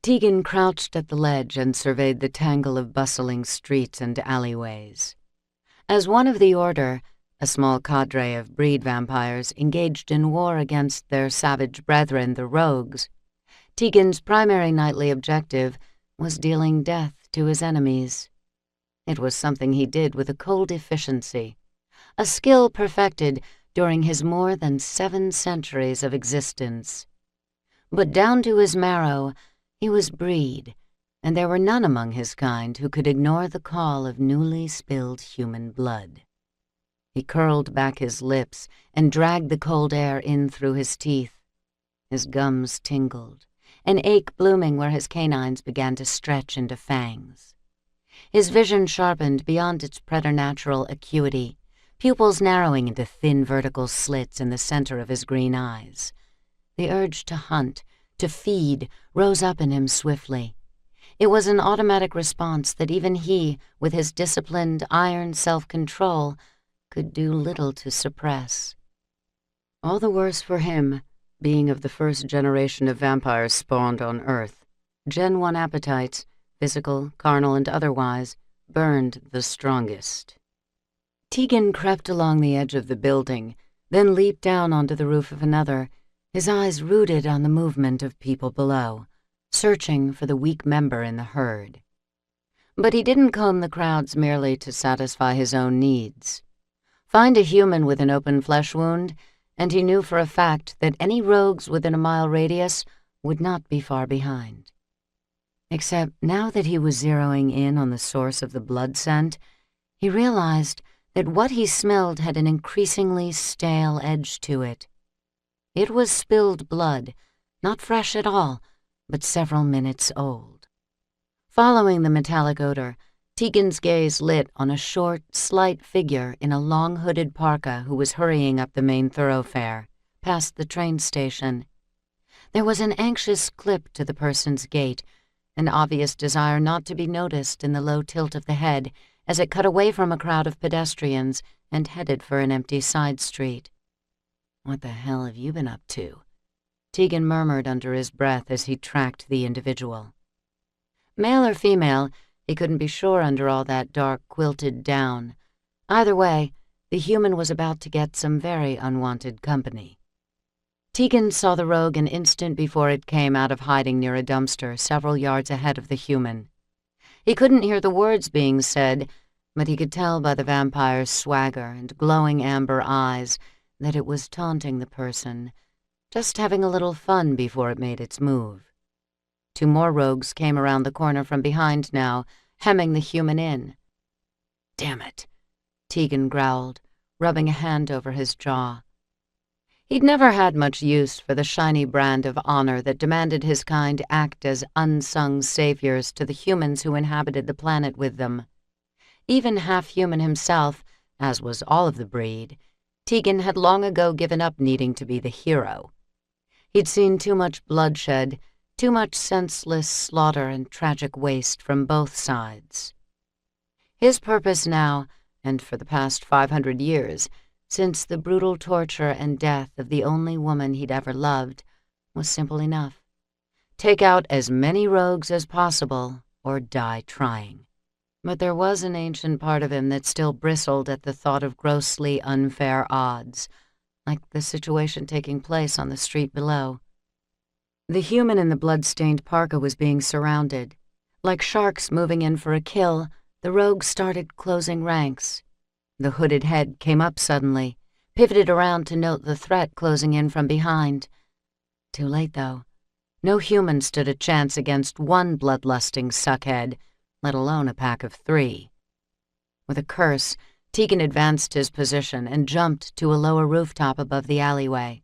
Tegan crouched at the ledge and surveyed the tangle of bustling streets and alleyways. As one of the Order, a small cadre of breed vampires engaged in war against their savage brethren, the Rogues, Tegan's primary nightly objective was dealing death to his enemies. It was something he did with a cold efficiency, a skill perfected during his more than 7 centuries of existence. But down to his marrow, he was breed, and there were none among his kind who could ignore the call of newly spilled human blood. He curled back his lips and dragged the cold air in through his teeth. His gums tingled, an ache blooming where his canines began to stretch into fangs. His vision sharpened beyond its preternatural acuity, pupils narrowing into thin vertical slits in the center of his green eyes. The urge to hunt, to feed, rose up in him swiftly. It was an automatic response that even he, with his disciplined, iron self-control, could do little to suppress. All the worse for him, being of the first generation of vampires spawned on Earth. Gen 1 appetites, physical, carnal, and otherwise, burned the strongest. Tegan crept along the edge of the building, then leaped down onto the roof of another, his eyes rooted on the movement of people below, searching for the weak member in the herd. But he didn't comb the crowds merely to satisfy his own needs. Find a human with an open flesh wound, and he knew for a fact that any rogues within a mile radius would not be far behind. Except now that he was zeroing in on the source of the blood scent, he realized that what he smelled had an increasingly stale edge to it. It was spilled blood, not fresh at all, but several minutes old. Following the metallic odor, Tegan's gaze lit on a short, slight figure in a long hooded parka who was hurrying up the main thoroughfare, past the train station. There was an anxious clip to the person's gait, an obvious desire not to be noticed in the low tilt of the head as it cut away from a crowd of pedestrians and headed for an empty side street. "What the hell have you been up to?" Tegan murmured under his breath as he tracked the individual. Male or female, he couldn't be sure under all that dark quilted down. Either way, the human was about to get some very unwanted company. Tegan saw the rogue an instant before it came out of hiding near a dumpster several yards ahead of the human. He couldn't hear the words being said, but he could tell by the vampire's swagger and glowing amber eyes that it was taunting the person, just having a little fun before it made its move. 2 more rogues came around the corner from behind now, hemming the human in. "Damn it," Tegan growled, rubbing a hand over his jaw. He'd never had much use for the shiny brand of honor that demanded his kind act as unsung saviors to the humans who inhabited the planet with them. Even half-human himself, as was all of the breed, Tegan had long ago given up needing to be the hero. He'd seen too much bloodshed, too much senseless slaughter and tragic waste from both sides. His purpose now, and for the past 500 years, since the brutal torture and death of the only woman he'd ever loved, was simple enough. Take out as many rogues as possible, or die trying. But there was an ancient part of him that still bristled at the thought of grossly unfair odds, like the situation taking place on the street below. The human in the blood-stained parka was being surrounded. Like sharks moving in for a kill, the rogues started closing ranks. The hooded head came up suddenly, pivoted around to note the threat closing in from behind. Too late, though. No human stood a chance against one bloodlusting suckhead, let alone a pack of 3. With a curse, Tegan advanced his position and jumped to a lower rooftop above the alleyway.